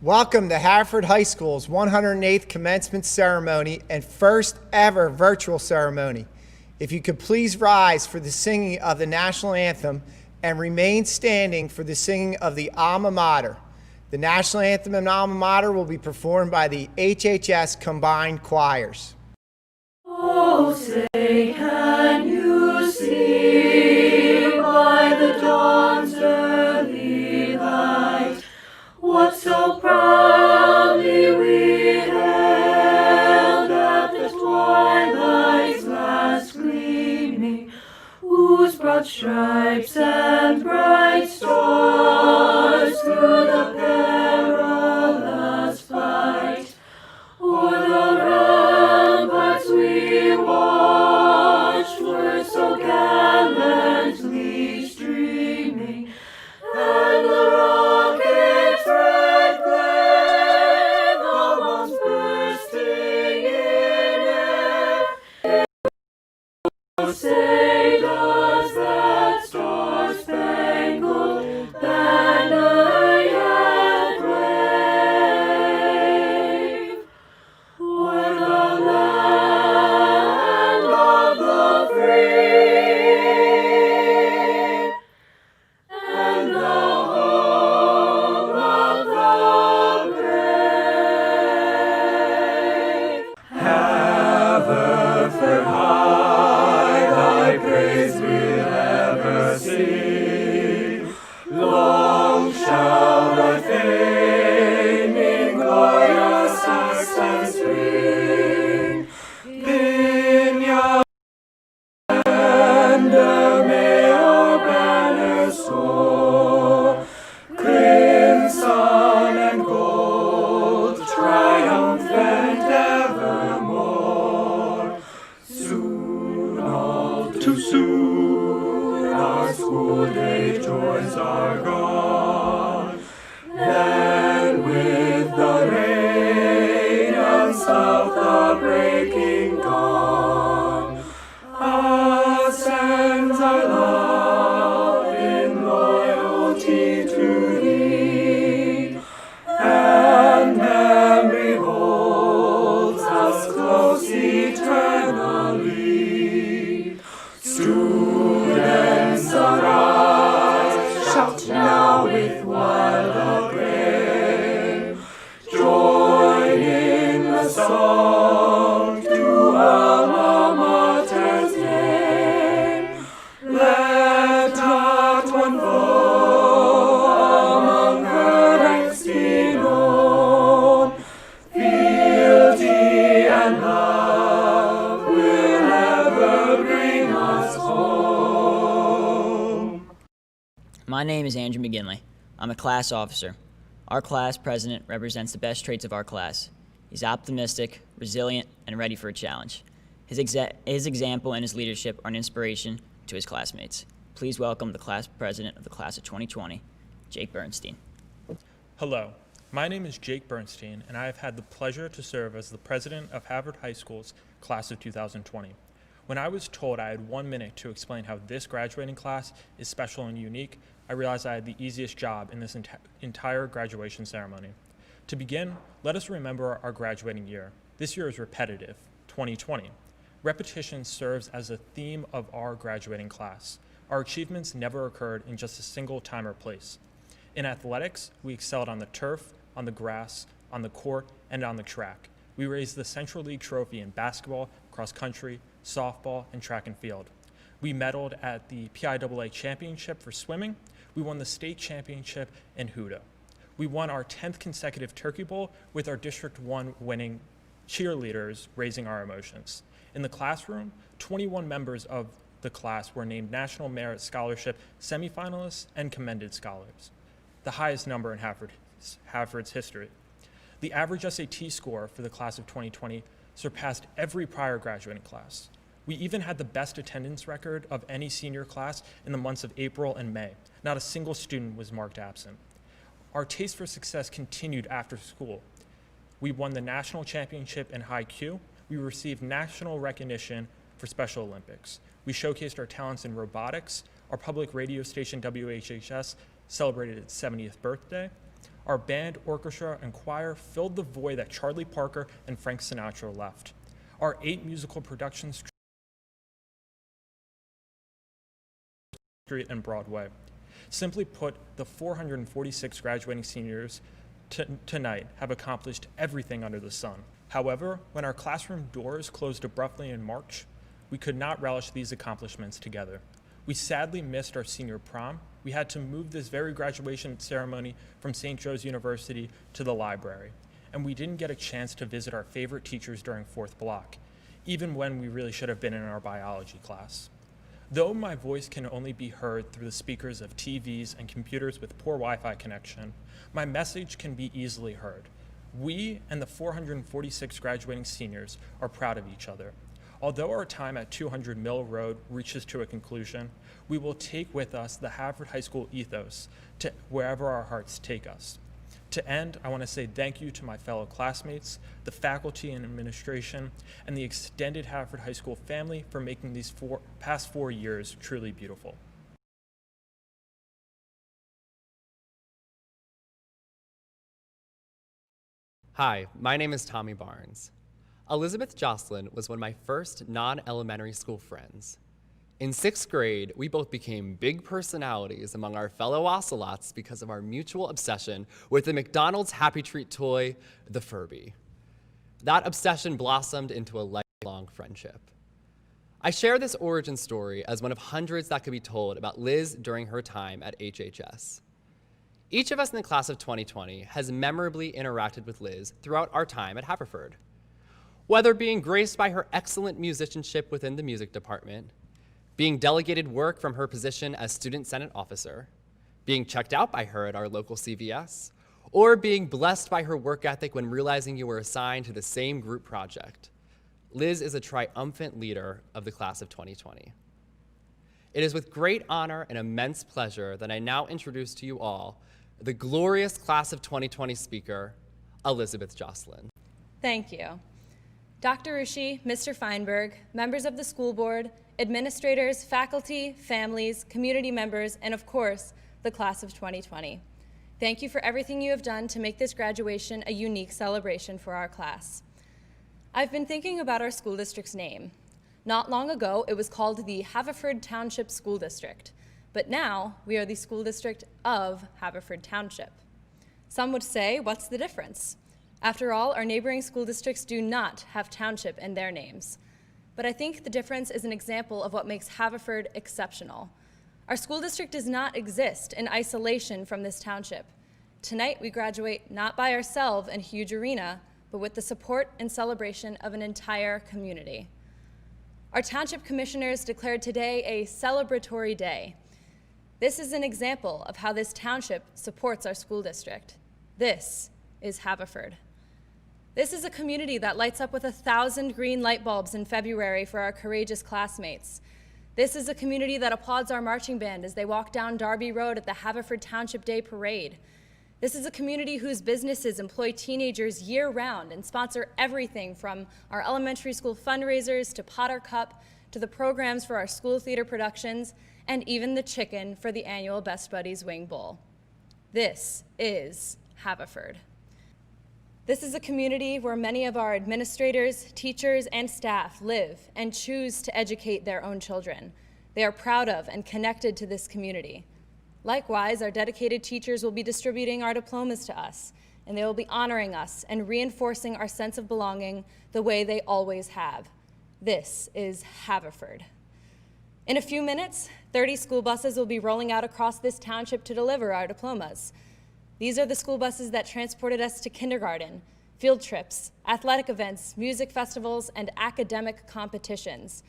Welcome to Haverford High School's 108th commencement ceremony and first ever virtual ceremony. If you could please rise for the singing of the national anthem and remain standing for the singing of the Alma Mater. The national anthem and Alma Mater will be performed by the HHS combined choirs. Oh, say, can you see by the dawn's early light what so proudly we hailed at the twilight's last gleaming, whose broad stripes and bright stars through the perilous fight o'er the ramparts we watched were so gallantly streaming, and the rocket's red glare, the bombs bursting in air. Oh, say, does that star-spangled banner yet wave o'er the land of the free and the home of the brave? Haverford High, thy praise we'll ever sing. Long shall thy fame in glorious accents ring. Vineyard and may our banner soar, crimson and gold, triumphant evermore. Soon, all too soon, our school day joys are gone. Then with the rain and south the breaking dawn, ascends our love in loyalty to thee, and memory holds us close eternally. Students arise, shout now with wild acclaim, join in the song to Alma Mater's name. Let not one foe among her ranks be known. Fealty and love will ever bring us home. My name is Andrew McGinley. I'm a class officer. Our class president represents the best traits of our class. He's optimistic, resilient, and ready for a challenge. His example and his leadership are an inspiration to his classmates. Please welcome the class president of the class of 2020, Jake Bernstein. Hello, my name is Jake Bernstein, and I have had the pleasure to serve as the president of Haverford High School's class of 2020. When I was told I had 1 minute to explain how this graduating class is special and unique, I realized I had the easiest job in this entire graduation ceremony. To begin, let us remember our graduating year. This year is repetitive, 2020. Repetition serves as a theme of our graduating class. Our achievements never occurred in just a single time or place. In athletics, we excelled on the turf, on the grass, on the court, and on the track. We raised the Central League trophy in basketball, cross country, softball, and track and field. We medaled at the PIAA championship for swimming. We won the state championship in Huda. We won our 10th consecutive Turkey Bowl with our District 1 winning cheerleaders raising our emotions. In the classroom, 21 members of the class were named National Merit Scholarship semifinalists and commended scholars, the highest number in Haverford's history. The average SAT score for the class of 2020 surpassed every prior graduating class. We even had the best attendance record of any senior class in the months of April and May. Not a single student was marked absent. Our taste for success continued after school. We won the national championship in high Q. We received national recognition for Special Olympics. We showcased our talents in robotics. Our public radio station, WHHS, celebrated its 70th birthday. Our band, orchestra, and choir filled the void that Charlie Parker and Frank Sinatra left. Our 8 musical productions Street and Broadway. Simply put, the 446 graduating seniors tonight have accomplished everything under the sun. However, when our classroom doors closed abruptly in March, we could not relish these accomplishments together. We sadly missed our senior prom. We had to move this very graduation ceremony from St. Joe's University to the library. And we didn't get a chance to visit our favorite teachers during 4th block, even when we really should have been in our biology class. Though my voice can only be heard through the speakers of TVs and computers with poor Wi-Fi connection, my message can be easily heard. We and the 446 graduating seniors are proud of each other. Although our time at 200 Mill Road reaches to a conclusion, we will take with us the Haverford High School ethos to wherever our hearts take us. To end, I want to say thank you to my fellow classmates, the faculty and administration, and the extended Haverford High School family for making these past 4 years truly beautiful. Hi, my name is Tommy Barnes. Elizabeth Jocelyn was one of my first non-elementary school friends. In 6th grade, we both became big personalities among our fellow ocelots because of our mutual obsession with the McDonald's Happy Treat toy, the Furby. That obsession blossomed into a lifelong friendship. I share this origin story as one of hundreds that could be told about Liz during her time at HHS. Each of us in the class of 2020 has memorably interacted with Liz throughout our time at Haverford. Whether being graced by her excellent musicianship within the music department, being delegated work from her position as student senate officer, being checked out by her at our local CVS, or being blessed by her work ethic when realizing you were assigned to the same group project, Liz is a triumphant leader of the class of 2020. It is with great honor and immense pleasure that I now introduce to you all the glorious class of 2020 speaker, Elizabeth Jocelyn. Thank you. Dr. Rushi, Mr. Feinberg, members of the school board, administrators, faculty, families, community members, and of course, the class of 2020. Thank you for everything you have done to make this graduation a unique celebration for our class. I've been thinking about our school district's name. Not long ago, it was called the Haverford Township School District, but now we are the school district of Haverford Township. Some would say, what's the difference? After all, our neighboring school districts do not have township in their names. But I think the difference is an example of what makes Haverford exceptional. Our school district does not exist in isolation from this township. Tonight, we graduate not by ourselves in a huge arena, but with the support and celebration of an entire community. Our township commissioners declared today a celebratory day. This is an example of how this township supports our school district. This is Haverford. This is a community that lights up with 1,000 green light bulbs in February for our courageous classmates. This is a community that applauds our marching band as they walk down Darby Road at the Haverford Township Day Parade. This is a community whose businesses employ teenagers year-round and sponsor everything from our elementary school fundraisers to Potter Cup to the programs for our school theater productions and even the chicken for the annual Best Buddies Wing Bowl. This is Haverford. This is a community where many of our administrators, teachers, and staff live and choose to educate their own children. They are proud of and connected to this community. Likewise, our dedicated teachers will be distributing our diplomas to us, and they will be honoring us and reinforcing our sense of belonging the way they always have. This is Haverford. In a few minutes, 30 school buses will be rolling out across this township to deliver our diplomas. These are the school buses that transported us to kindergarten, field trips, athletic events, music festivals, and academic competitions.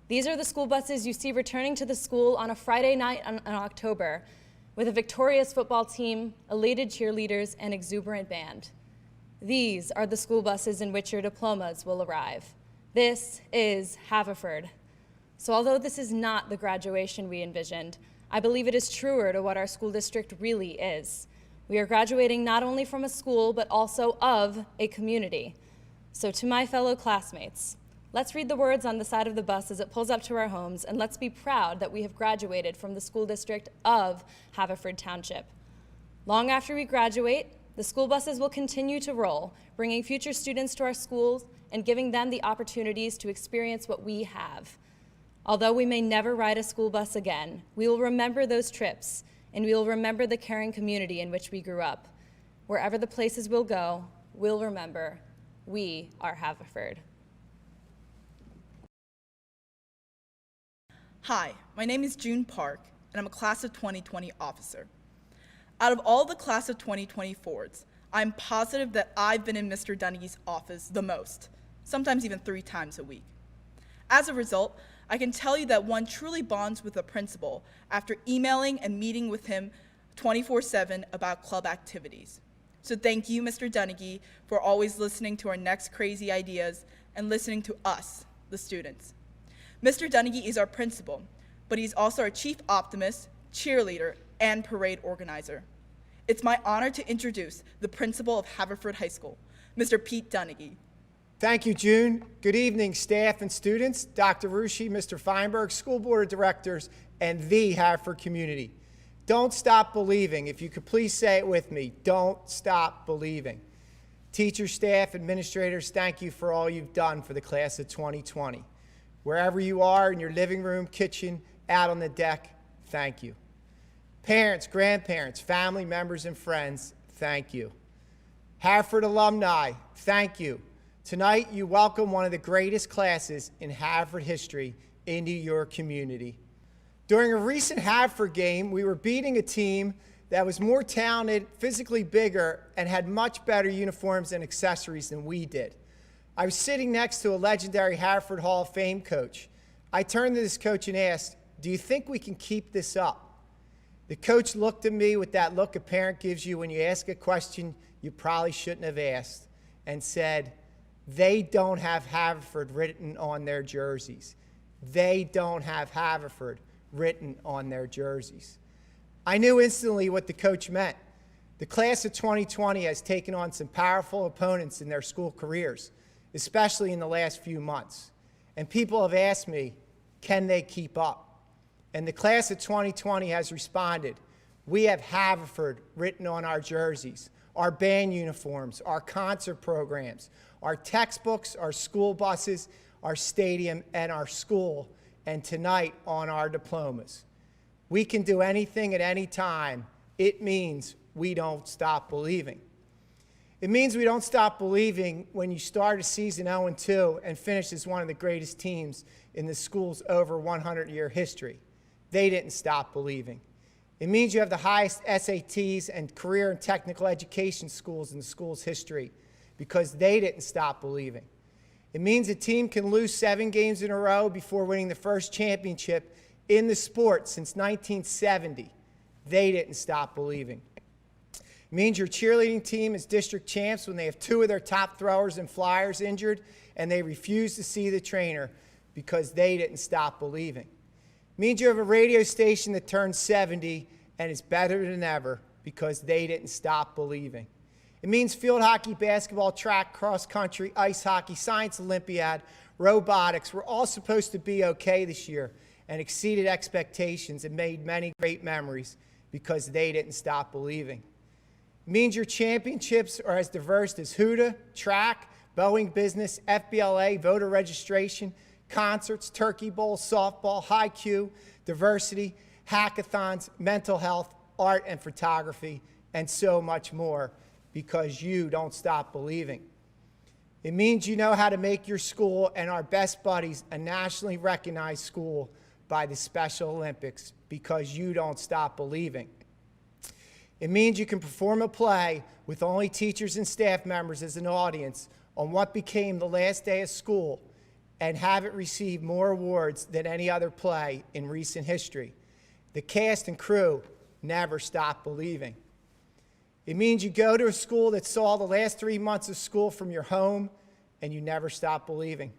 These are the school buses you see returning to the school on a Friday night in October with a victorious football team, elated cheerleaders, and exuberant band. These are the school buses in which your diplomas will arrive. This is Haverford. So although this is not the graduation we envisioned, I believe it is truer to what our school district really is. We are graduating not only from a school, but also of a community. So to my fellow classmates, let's read the words on the side of the bus as it pulls up to our homes, and let's be proud that we have graduated from the school district of Haverford Township. Long after we graduate, The school buses will continue to roll, bringing future students to our schools and giving them the opportunities to experience what we have. Although we may never ride a school bus again, we will remember those trips, and we will remember the caring community in which we grew up. Wherever the places we'll go, we'll remember we are Haverford. Hi, my name is June Park, and I'm a Class of 2020 officer. Out of all the Class of 2020 Fords, I'm positive that I've been in Mr. Dunnegy's office the most, sometimes even 3 times a week. As a result, I can tell you that one truly bonds with a principal after emailing and meeting with him 24/7 about club activities. So thank you, Mr. Dunnegy, for always listening to our next crazy ideas and listening to us, the students. Mr. Dunnegy is our principal, but he's also our chief optimist, cheerleader, and parade organizer. It's my honor to introduce the principal of Haverford High School, Mr. Pete Dunnegy. Thank you, June. Good evening, staff and students, Dr. Rushi, Mr. Feinberg, school board of directors, and the Haverford community. Don't stop believing. If you could please say it with me, don't stop believing. Teachers, staff, administrators, thank you for all you've done for the class of 2020. Wherever you are, in your living room, kitchen, out on the deck, thank you. Parents, grandparents, family members, and friends, thank you. Haverford alumni, thank you. Tonight, you welcome one of the greatest classes in Haverford history into your community. During a recent Haverford game, we were beating a team that was more talented, physically bigger, and had much better uniforms and accessories than we did. I was sitting next to a legendary Haverford Hall of Fame coach. I turned to this coach and asked, "Do you think we can keep this up?" The coach looked at me with that look a parent gives you when you ask a question you probably shouldn't have asked and said, "They don't have Haverford written on their jerseys. They don't have Haverford written on their jerseys." I knew instantly what the coach meant. The class of 2020 has taken on some powerful opponents in their school careers, especially in the last few months. And people have asked me, can they keep up? And the class of 2020 has responded. We have Haverford written on our jerseys, our band uniforms, our concert programs, our textbooks, our school buses, our stadium, and our school, and tonight on our diplomas. We can do anything at any time. It means we don't stop believing. It means we don't stop believing when you start a season 0-2 and finish as one of the greatest teams in the school's over 100-year history. They didn't stop believing. It means you have the highest SATs and career and technical education schools in the school's history because they didn't stop believing. It means a team can lose 7 games in a row before winning the first championship in the sport since 1970. They didn't stop believing. It means your cheerleading team is district champs when they have 2 of their top throwers and flyers injured and they refuse to see the trainer because they didn't stop believing. It means you have a radio station that turns 70 and is better than ever because they didn't stop believing. It means field hockey, basketball, track, cross country, ice hockey, science Olympiad, robotics were all supposed to be okay this year and exceeded expectations and made many great memories because they didn't stop believing. It means your championships are as diverse as Huda, track, Boeing business, FBLA, voter registration, concerts, turkey bowl, softball, high Q, diversity, hackathons, mental health, art and photography, and so much more because you don't stop believing. It means you know how to make your school and our best buddies a nationally recognized school by the Special Olympics because you don't stop believing. It means you can perform a play with only teachers and staff members as an audience on what became the last day of school and have it receive more awards than any other play in recent history. The cast and crew never stop believing. It means you go to a school that saw the last 3 months of school from your home and you never stop believing.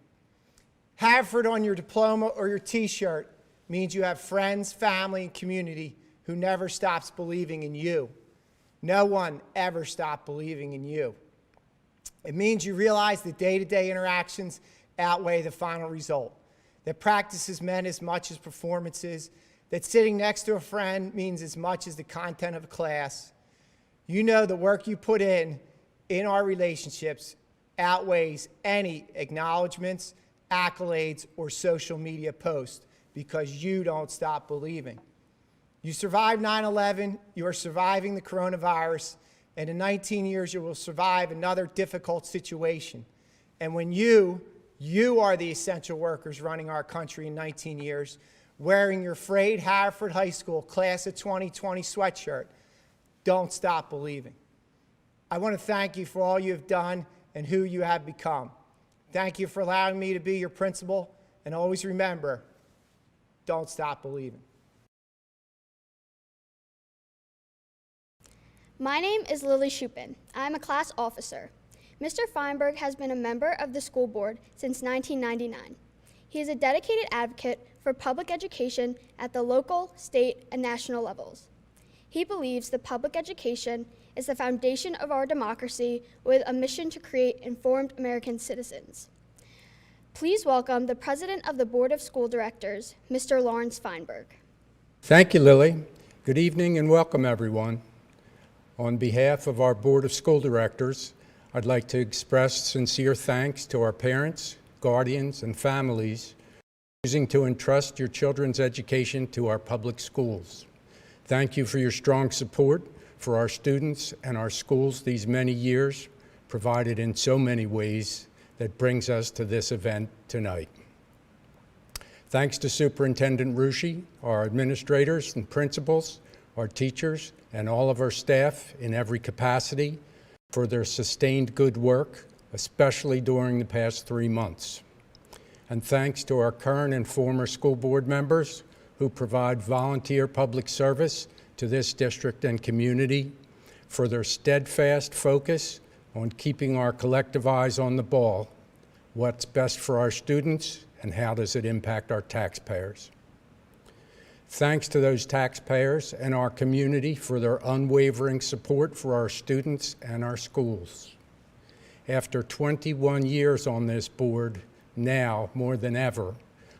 Haverford on your diploma or your t-shirt means you have friends, family, and community who never stops believing in you. No one ever stopped believing in you. It means you realize that day-to-day interactions outweigh the final result, that practice is meant as much as performances, that sitting next to a friend means as much as the content of a class, You know the work you put in our relationships outweighs any acknowledgments, accolades, or social media posts because you don't stop believing. You survived 9/11, you are surviving the coronavirus, and in 19 years you will survive another difficult situation. And when you are the essential workers running our country in 19 years, wearing your frayed Haverford High School Class of 2020 sweatshirt, don't stop believing. I want to thank you for all you have done and who you have become. Thank you for allowing me to be your principal, and always remember, don't stop believing. My name is Lily Shupin. I am a class officer. Mr. Feinberg has been a member of the school board since 1999. He is a dedicated advocate for public education at the local, state, and national levels. He believes that public education is the foundation of our democracy with a mission to create informed American citizens. Please welcome the President of the Board of School Directors, Mr. Lawrence Feinberg. Thank you, Lily. Good evening and welcome, everyone. On behalf of our Board of School Directors, I'd like to express sincere thanks to our parents, guardians, and families for choosing to entrust your children's education to our public schools. Thank you for your strong support for our students and our schools these many years, provided in so many ways that brings us to this event tonight. Thanks to Superintendent Rushi, our administrators and principals, our teachers, and all of our staff in every capacity for their sustained good work, especially during the past 3 months. And thanks to our current and former school board members who provide volunteer public service to this district and community for their steadfast focus on keeping our collective eyes on the ball, what's best for our students and how does it impact our taxpayers. Thanks to those taxpayers and our community for their unwavering support for our students and our schools. After 21 years on this board, now more than ever,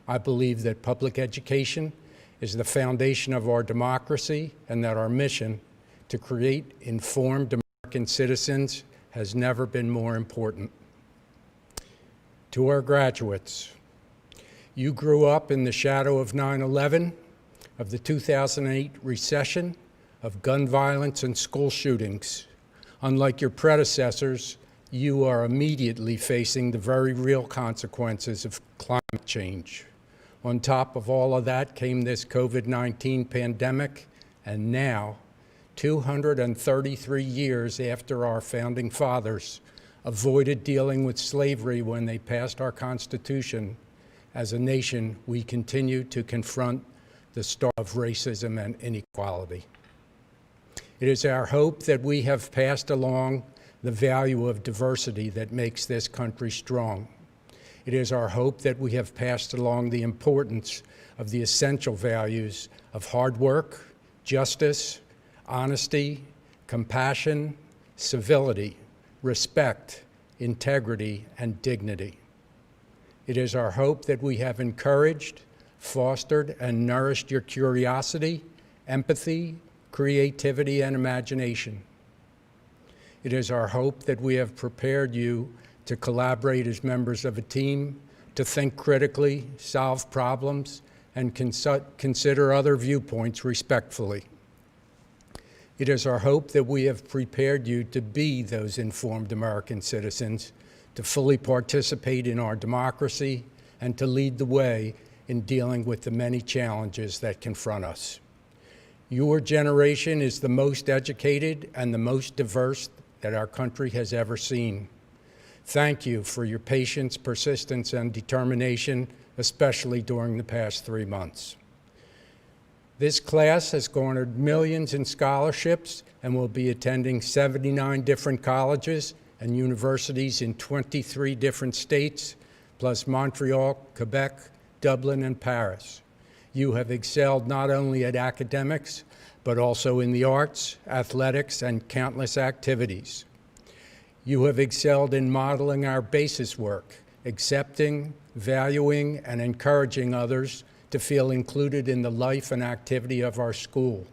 I believe that public education is the foundation of our democracy and that our mission to create informed American citizens has never been more important. To our graduates, you grew up in the shadow of 9/11, of the 2008 recession, of gun violence and school shootings. Unlike your predecessors, you are immediately facing the very real consequences of climate change. On top of all of that came this COVID-19 pandemic, and now, 233 years after our founding fathers avoided dealing with slavery when they passed our Constitution, as a nation, we continue to confront the start of racism and inequality. It is our hope that we have passed along the value of diversity that makes this country strong. It is our hope that we have passed along the importance of the essential values of hard work, justice, honesty, compassion, civility, respect, integrity, and dignity. It is our hope that we have encouraged, fostered, and nourished your curiosity, empathy, creativity, and imagination. It is our hope that we have prepared you to collaborate as members of a team, to think critically, solve problems, and consider other viewpoints respectfully. It is our hope that we have prepared you to be those informed American citizens, to fully participate in our democracy, and to lead the way in dealing with the many challenges that confront us. Your generation is the most educated and the most diverse that our country has ever seen. Thank you for your patience, persistence, and determination, especially during the past 3 months. This class has garnered millions in scholarships and will be attending 79 different colleges and universities in 23 different states, plus Montreal, Quebec, Dublin, and Paris. You have excelled not only at academics, but also in the arts, athletics, and countless activities. You have excelled in modeling our basis work, accepting, valuing, and encouraging others to feel included in the life and activity of our school.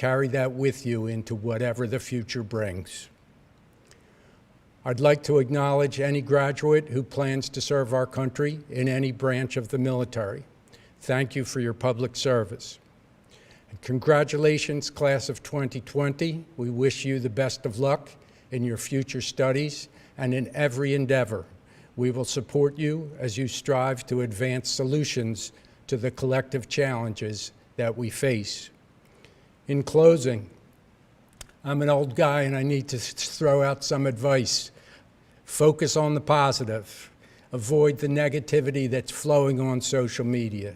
carry that with you into whatever the future brings. I'd like to acknowledge any graduate who plans to serve our country in any branch of the military. Thank you for your public service. And congratulations, class of 2020. We wish you the best of luck in your future studies and in every endeavor. We will support you as you strive to advance solutions to the collective challenges that we face. In closing, I'm an old guy and I need to throw out some advice. Focus on the positive. Avoid the negativity that's flowing on social media.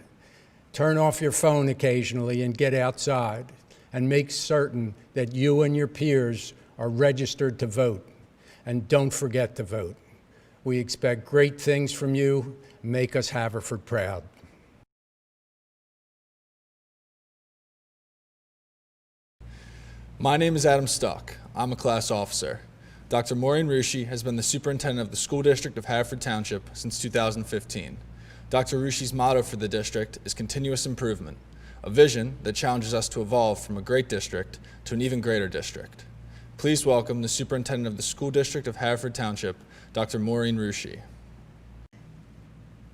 Turn off your phone occasionally and get outside, and make certain that you and your peers are registered to vote. And don't forget to vote. We expect great things from you. Make us Haverford proud. My name is Adam Stuck. I'm a class officer. Dr. Maureen Rushi has been the superintendent of the school district of Haverford Township since 2015. Dr. Rushi's motto for the district is continuous improvement, a vision that challenges us to evolve from a great district to an even greater district. Please welcome the superintendent of the school district of Haverford Township, Dr. Maureen Rushi.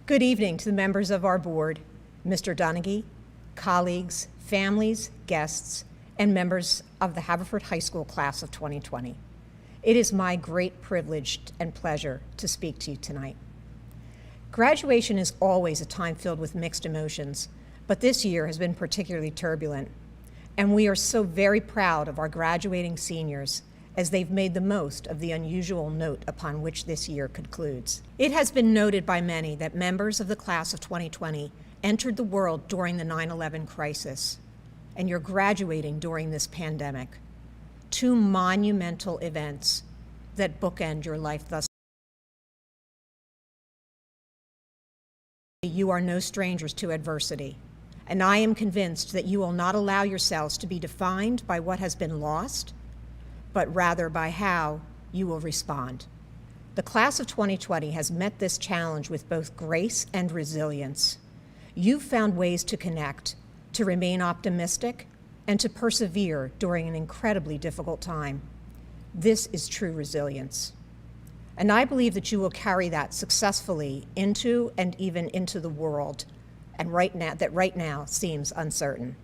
Good evening to the members of our board, Mr. Donaghy, colleagues, families, guests, and members of the Haverford High School class of 2020. It is my great privilege and pleasure to speak to you tonight. Graduation is always a time filled with mixed emotions, but this year has been particularly turbulent, and we are so very proud of our graduating seniors as they've made the most of the unusual note upon which this year concludes. It has been noted by many that members of the class of 2020 entered the world during the 9/11 crisis, and you're graduating during this pandemic. Two monumental events that bookend your life thus. You are no strangers to adversity, and I am convinced that you will not allow yourselves to be defined by what has been lost, but rather by how you will respond. The class of 2020 has met this challenge with both grace and resilience. You've found ways to connect, to remain optimistic, and to persevere during an incredibly difficult time. This is true resilience. And I believe that you will carry that successfully into and even into the world, and right now seems uncertain.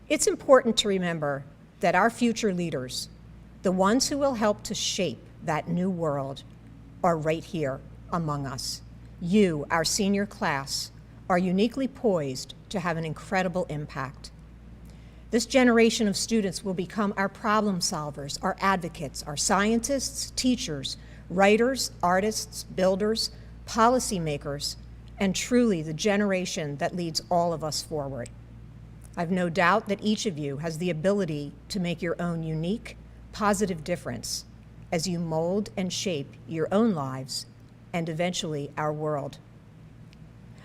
It's important to remember that our future leaders, the ones who will help to shape that new world, are right here among us. You, our senior class, are uniquely poised to have an incredible impact. This generation of students will become our problem solvers, our advocates, our scientists, teachers, writers, artists, builders, policymakers, and truly the generation that leads all of us forward. I've no doubt that each of you has the ability to make your own unique, positive difference as you mold and shape your own lives and eventually our world.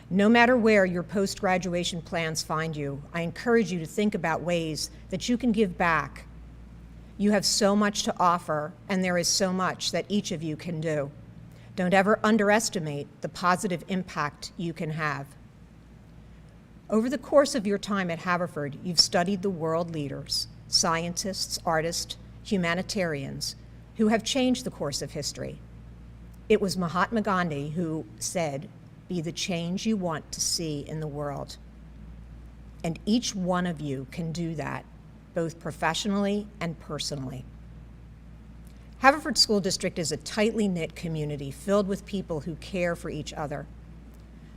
No matter where your post-graduation plans find you, I encourage you to think about ways that you can give back. You have so much to offer, and there is so much that each of you can do. Don't ever underestimate the positive impact you can have. Over the course of your time at Haverford, you've studied the world leaders, scientists, artists, humanitarians, who have changed the course of history. It was Mahatma Gandhi who said, "Be the change you want to see in the world." And each one of you can do that, both professionally and personally. Haverford School District is a tightly knit community filled with people who care for each other.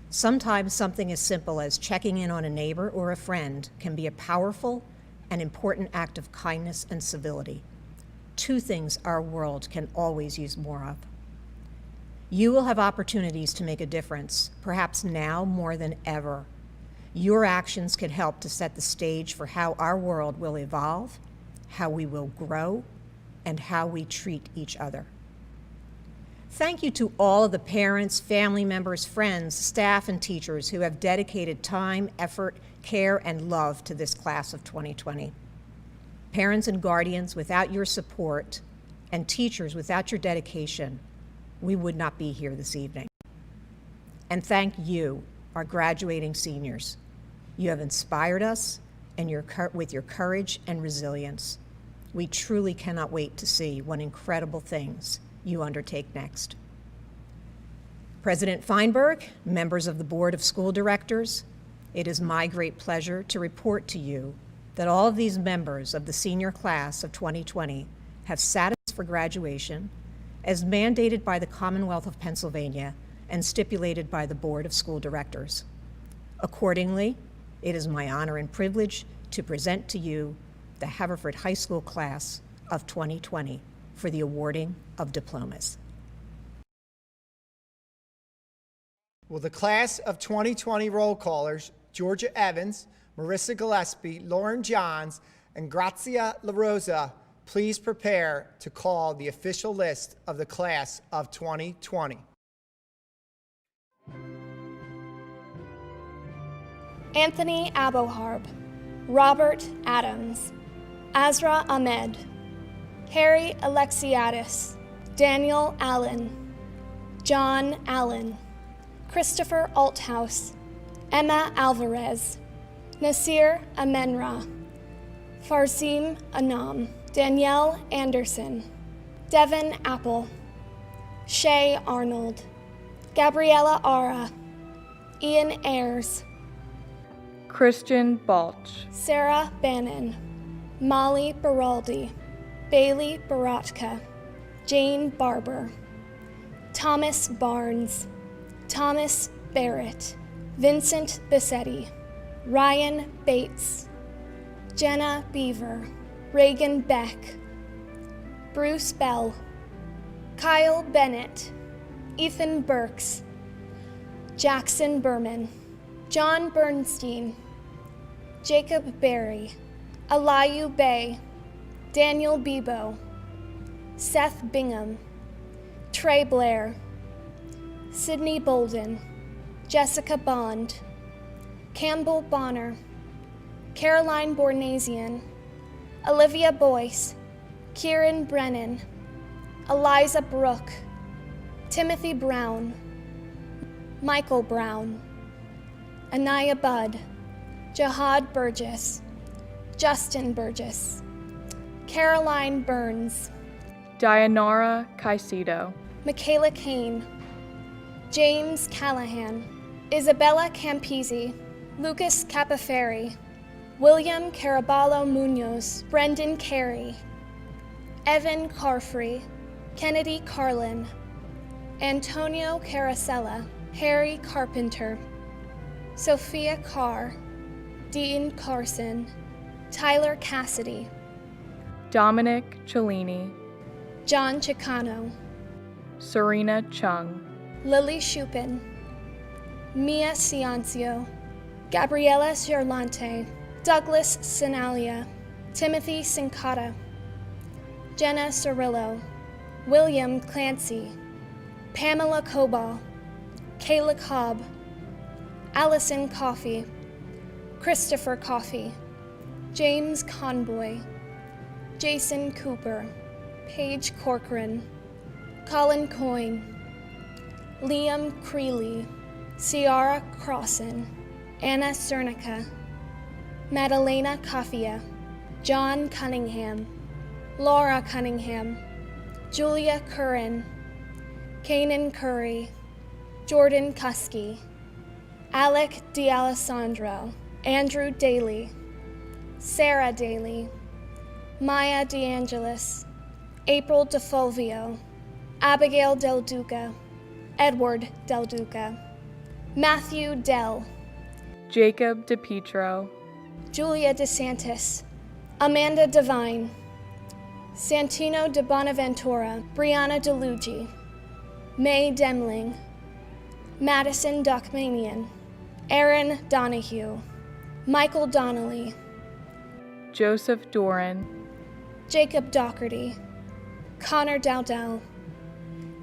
Sometimes something as simple as checking in on a neighbor or a friend can be a powerful and important act of kindness and civility. Two things our world can always use more of. You will have opportunities to make a difference, perhaps now more than ever. Your actions can help to set the stage for how our world will evolve, how we will grow, and how we treat each other. Thank you to all of the parents, family members, friends, staff, and teachers who have dedicated time, effort, care, and love to this class of 2020. Parents and guardians, without your support, and teachers, without your dedication, we would not be here this evening. And thank you, our graduating seniors. You have inspired us, and with your courage and resilience. We truly cannot wait to see what incredible things you undertake next. President Feinberg, members of the Board of School Directors, it is my great pleasure to report to you that all of these members of the senior class of 2020 have sat for graduation as mandated by the Commonwealth of Pennsylvania and stipulated by the Board of School Directors. Accordingly, it is my honor and privilege to present to you the Haverford High School class of 2020 for the awarding of diplomas. Will the class of 2020 roll callers, Georgia Evans, Marissa Gillespie, Lauren Johns, and Grazia La Rosa, please prepare to call the official list of the class of 2020. Anthony Aboharb, Robert Adams, Azra Ahmed, Harry Alexiadis, Daniel Allen, John Allen, Christopher Althouse, Emma Alvarez, Nasir Amenra, Farzim Anam, Danielle Anderson, Devin Apple, Shay Arnold, Gabriella Ara, Ian Ayers, Christian Balch, Sarah Bannon, Molly Baraldi, Bailey Baratka, Jane Barber, Thomas Barnes, Thomas Barrett, Vincent Bissetti, Ryan Bates, Jenna Beaver, Reagan Beck, Bruce Bell, Kyle Bennett, Ethan Burks, Jackson Berman, John Bernstein, Jacob Berry, Eliu Bay, Daniel Bebo, Seth Bingham, Trey Blair, Sydney Bolden, Jessica Bond, Campbell Bonner, Caroline Bornasian, Olivia Boyce, Kieran Brennan, Eliza Brooke, Timothy Brown, Michael Brown, Anaya Budd, Jihad Burgess, Justin Burgess, Caroline Burns, Dianara Caicedo, Michaela Kane, James Callahan, Isabella Campisi, Lucas Capaferri, William Caraballo Munoz, Brendan Carey, Evan Carfrey, Kennedy Carlin, Antonio Carasella, Harry Carpenter, Sophia Carr, Dean Carson, Tyler Cassidy, Dominic Cellini, John Chicano, Serena Chung, Lily Shupin, Mia Ciancio, Gabriela Gerlante, Douglas Sinalia, Timothy Sincata, Jenna Cirillo, William Clancy, Pamela Cobal, Kayla Cobb, Allison Coffey, Christopher Coffey, James Conboy, Jason Cooper, Paige Corcoran, Colin Coyne, Liam Creeley, Ciara Crossan, Anna Cernica, Madalena Coffia, John Cunningham, Laura Cunningham, Julia Curran, Kanan Curry, Jordan Kuski, Alec D'Alessandro, Andrew Daly, Sarah Daly, Maya DeAngelis, April DeFulvio, Abigail Del Duca, Edward Del Duca, Matthew Dell, Jacob DePietro, Julia DeSantis, Amanda Devine, Santino de Bonaventura, Brianna DeLuigi, May Demling, Madison Dockmanian, Aaron Donahue, Michael Donnelly, Joseph Doran, Jacob Dougherty, Connor Dowdell,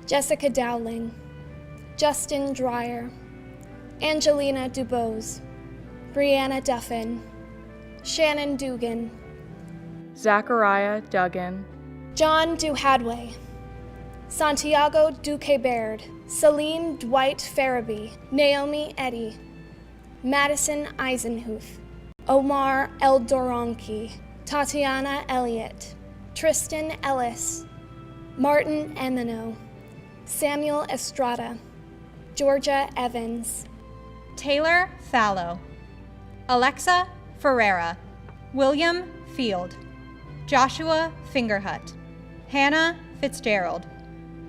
Jessica Dowling, Justin Dreyer, Angelina Dubose, Brianna Duffin, Shannon Dugan, Zachariah Duggan, John Duhadway, Santiago Duque Baird, Celine Dwight Farabee, Naomi Eddy, Madison Eisenhuth, Omar Eldoronki, Tatiana Elliott, Tristan Ellis, Martin Emino, Samuel Estrada, Georgia Evans, Taylor Fallow, Alexa Ferreira, William Field, Joshua Fingerhut, Hannah Fitzgerald,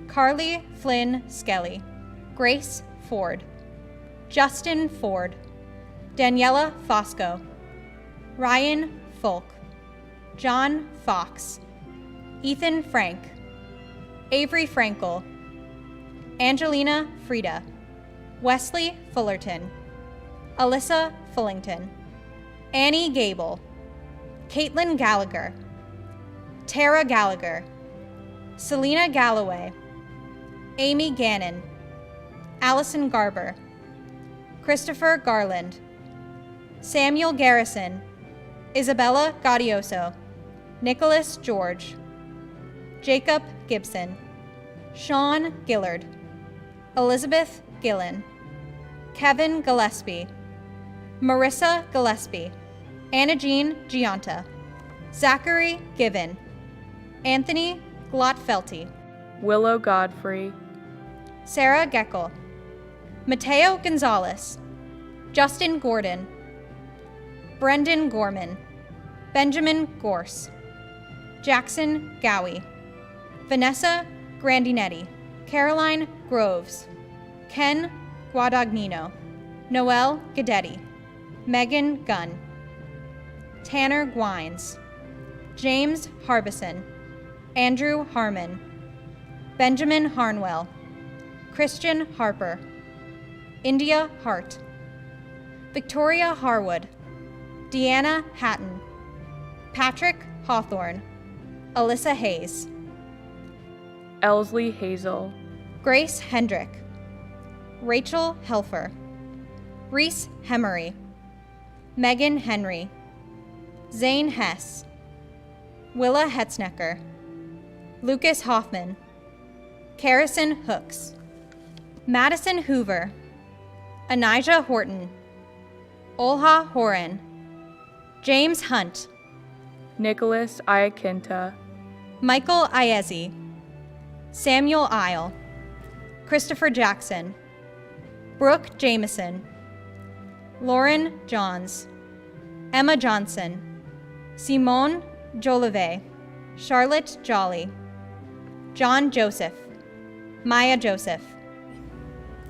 Carly Flynn Skelly, Grace Ford, Justin Ford, Daniela Fosco, Ryan Folk, John Fox, Ethan Frank, Avery Frankel, Angelina Frieda, Wesley Fullerton, Alyssa Fullington, Annie Gable, Caitlin Gallagher, Tara Gallagher, Selena Galloway, Amy Gannon, Allison Garber, Christopher Garland, Samuel Garrison, Isabella Gaudioso, Nicholas George, Jacob Gibson, Sean Gillard, Elizabeth Gillen, Kevin Gillespie, Marissa Gillespie, Anna Jean Giunta, Zachary Given, Anthony Glotfelty, Willow Godfrey, Sarah Geckel, Mateo Gonzalez, Justin Gordon, Brendan Gorman, Benjamin Gorse, Jackson Gowie, Vanessa Grandinetti, Caroline Groves, Ken Guadagnino, Noel Gadetti, Megan Gunn, Tanner Gwines, James Harbison, Andrew Harmon, Benjamin Harnwell, Christian Harper, India Hart, Victoria Harwood, Deanna Hatton, Patrick Hawthorne, Alyssa Hayes, Elsley Hazel, Grace Hendrick, Rachel Helfer, Reese Hemery, Megan Henry, Zane Hess, Willa Hetznecker, Lucas Hoffman, Carrison Hooks, Madison Hoover, Anijah Horton, Olha Horan, James Hunt, Nicholas Iaquinta, Michael Iezzi, Samuel Isle, Christopher Jackson, Brooke Jameson, Lauren Johns, Emma Johnson, Simone Jolivet, Charlotte Jolly, John Joseph, Maya Joseph,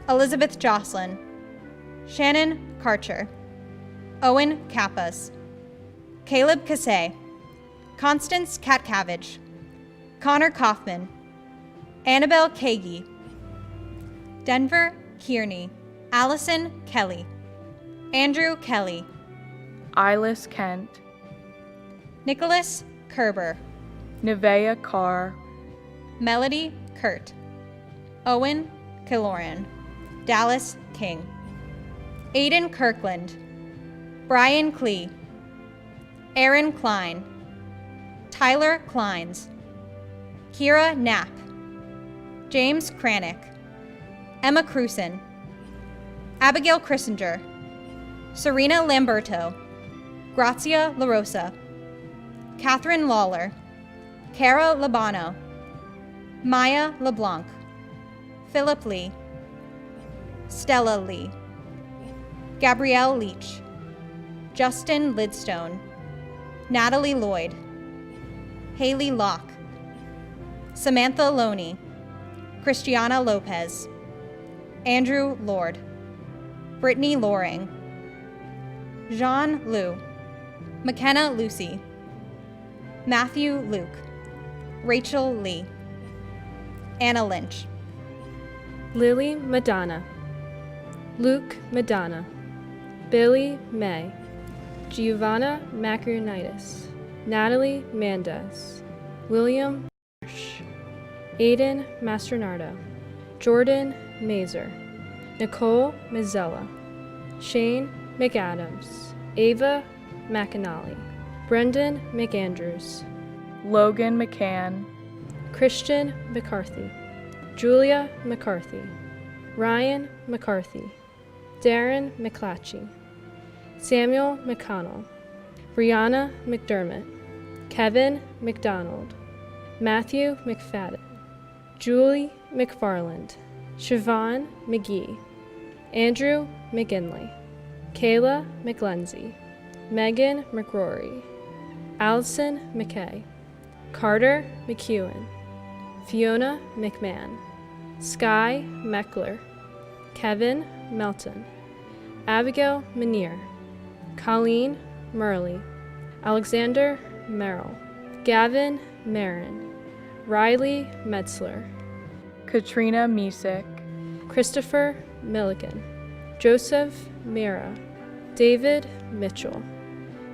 Elizabeth Jocelyn, Shannon Karcher, Owen Kappas, Caleb Cassay, Constance Katcavage, Connor Kaufman, Annabelle Kagi, Denver Kearney, Allison Kelly, Andrew Kelly, Ilis Kent, Nicholas Kerber, Nevaeh Carr, Melody Kurt, Owen Killoran, Dallas King, Aiden Kirkland, Brian Klee, Aaron Klein, Tyler Kleins, Kira Knapp, James Kranick, Emma Cruson, Abigail Christinger, Serena Lamberto, Grazia LaRosa, Catherine Lawler, Cara Labano, Maya LeBlanc, Philip Lee, Stella Lee, Gabrielle Leach, Justin Lidstone, Natalie Lloyd, Haley Locke, Samantha Loney, Christiana Lopez, Andrew Lord, Brittany Loring, Jean Liu, McKenna Lucy, Matthew Luke, Rachel Lee, Anna Lynch, Lily Madonna, Luke Madonna, Billy May, Giovanna Macronitis, Natalie Mandes, William Marsh, Aiden Mastronardo, Jordan Mazer, Nicole Mazzella, Shane McAdams, Ava McAnally, Brendan McAndrews, Logan McCann, Christian McCarthy, Julia McCarthy, Ryan McCarthy, Darren McClatchy, Samuel McConnell, Brianna McDermott, Kevin McDonald, Matthew McFadden, Julie McFarland, Siobhan McGee, Andrew McGinley, Kayla McLenzie, Megan McRory, Allison McKay, Carter McEwen, Fiona McMahon, Sky Meckler, Kevin Melton, Abigail Manier, Colleen Murley, Alexander Merrill, Gavin Marin, Riley Metzler, Katrina Misick, Christopher Milligan, Joseph Mira, David Mitchell,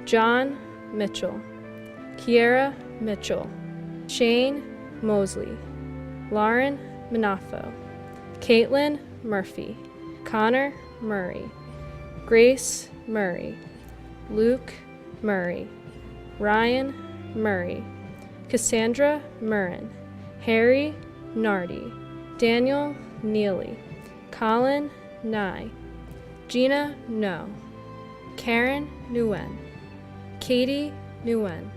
John Mitchell, Kiera Mitchell, Shane Mosley, Lauren Manafo, Caitlin Murphy, Connor Murray, Grace Murray, Luke Murray, Ryan Murray, Cassandra Murrin, Harry Nardi, Daniel Neely, Colin Nye, Gina No, Karen Nguyen, Katie Nguyen,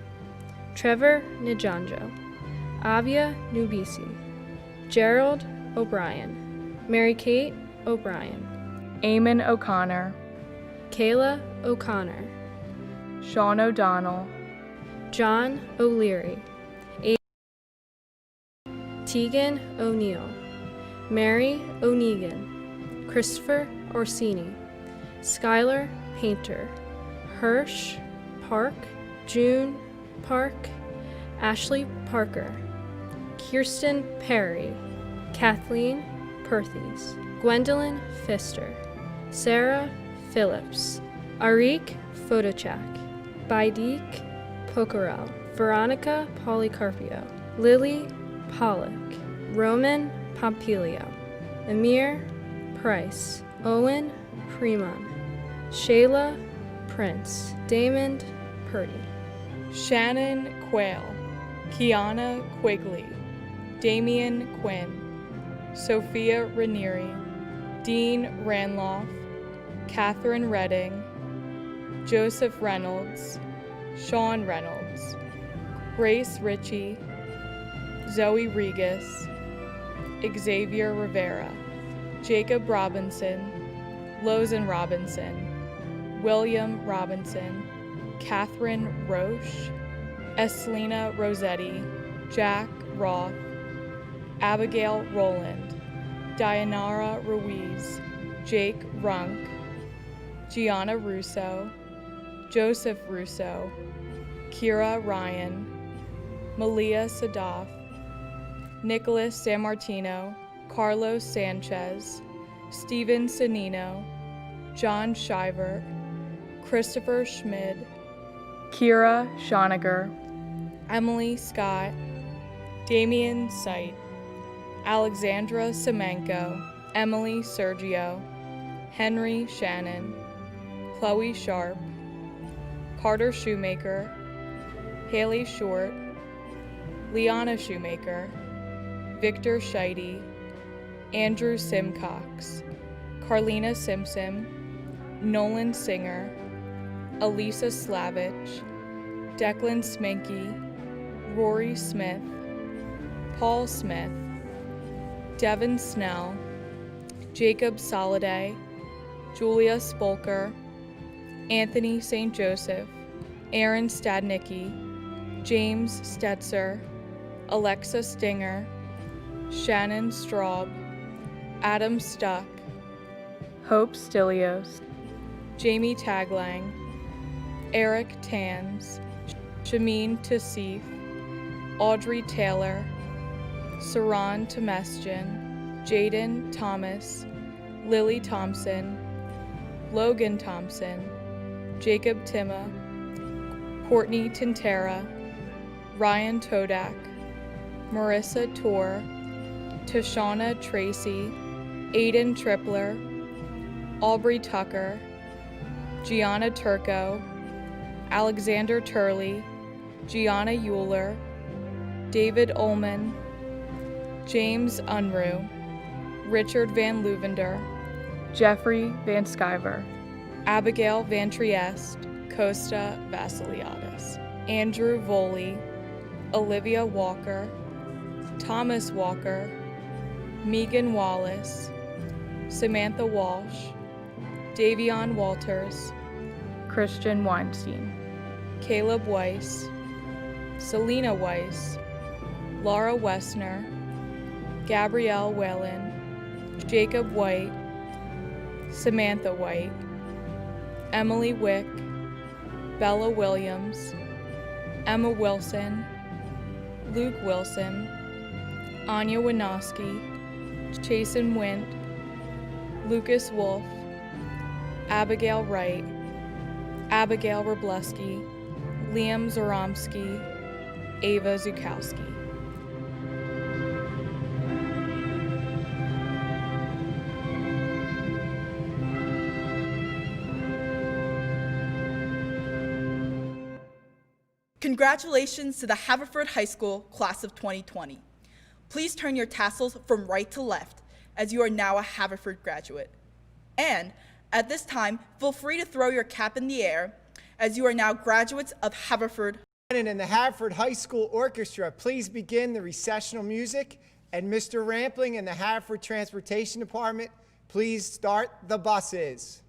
Trevor Nijanjo, Avia Nubisi, Gerald O'Brien, Mary Kate O'Brien, Eamon O'Connor, Kayla O'Connor, Sean O'Donnell, John O'Leary, Tegan O'Neill, Mary O'Negan, Christopher Orsini, Skylar Painter, Hirsch Park, June Park, Ashley Parker, Kirsten Perry, Kathleen Perthes, Gwendolyn Pfister, Sarah Phillips, Arik Fotochak, Baidik Pocarel, Veronica Polycarpio, Lily Pollock, Roman Pompilio, Amir Price, Owen Fremon, Shayla Prince, Damon Purdy, Shannon Quayle, Kiana Quigley, Damian Quinn, Sophia Ranieri, Dean Ranloff, Catherine Redding, Joseph Reynolds, Sean Reynolds, Grace Ritchie, Zoe Regas, Xavier Rivera, Jacob Robinson, Lozen Robinson, William Robinson, Catherine Roche, Eslina Rossetti, Jack Roth, Abigail Rowland, Dianara Ruiz, Jake Runk, Gianna Russo, Joseph Russo, Kira Ryan, Malia Sadaf, Nicholas Sammartino, Carlos Sanchez, Steven Sanino, John Shiver, Christopher Schmid, Kira Schoniger, Emily Scott, Damian Sight, Alexandra Semenko, Emily Sergio, Henry Shannon, Chloe Sharp, Carter Shoemaker, Haley Short, Liana Shoemaker, Victor Scheide, Andrew Simcox, Carlina Simpson, Nolan Singer, Elisa Slavich, Declan Sminky, Rory Smith, Paul Smith, Devin Snell, Jacob Soliday, Julia Spolker, Anthony St. Joseph, Aaron Stadnicki, James Stetzer, Alexa Stinger, Shannon Straub, Adam Stuck, Hope Stilios, Jamie Taglang, Eric Tans, Shameen Tassif, Audrey Taylor, Saran Temestian, Jaden Thomas, Lily Thompson, Logan Thompson, Jacob Timma, Courtney Tintera, Ryan Todak, Marissa Tor, Tashana Tracy, Aiden Tripler, Aubrey Tucker, Gianna Turco, Alexander Turley, Gianna Euler, David Ullman, James Unruh, Richard Van Luvender, Jeffrey Van Skyver, Abigail Van Trieste, Costa Vasiliadis, Andrew Voley, Olivia Walker, Thomas Walker, Megan Wallace, Samantha Walsh, Davion Walters, Christian Weinstein, Caleb Weiss, Selena Weiss, Laura Wessner, Gabrielle Whalen, Jacob White, Samantha White, Emily Wick, Bella Williams, Emma Wilson, Luke Wilson, Anya Winoski, Chasen Wint, Lucas Wolf, Abigail Wright, Abigail Robleski, Liam Zoromsky, Ava Zukowski. Congratulations to the Haverford High School class of 2020. Please turn your tassels from right to left as you are now a Haverford graduate. And at this time, feel free to throw your cap in the air as you are now graduates of Haverford. And the Haverford High School Orchestra, please begin the recessional music. And Mr. Rampling and the Haverford Transportation Department, please start the buses.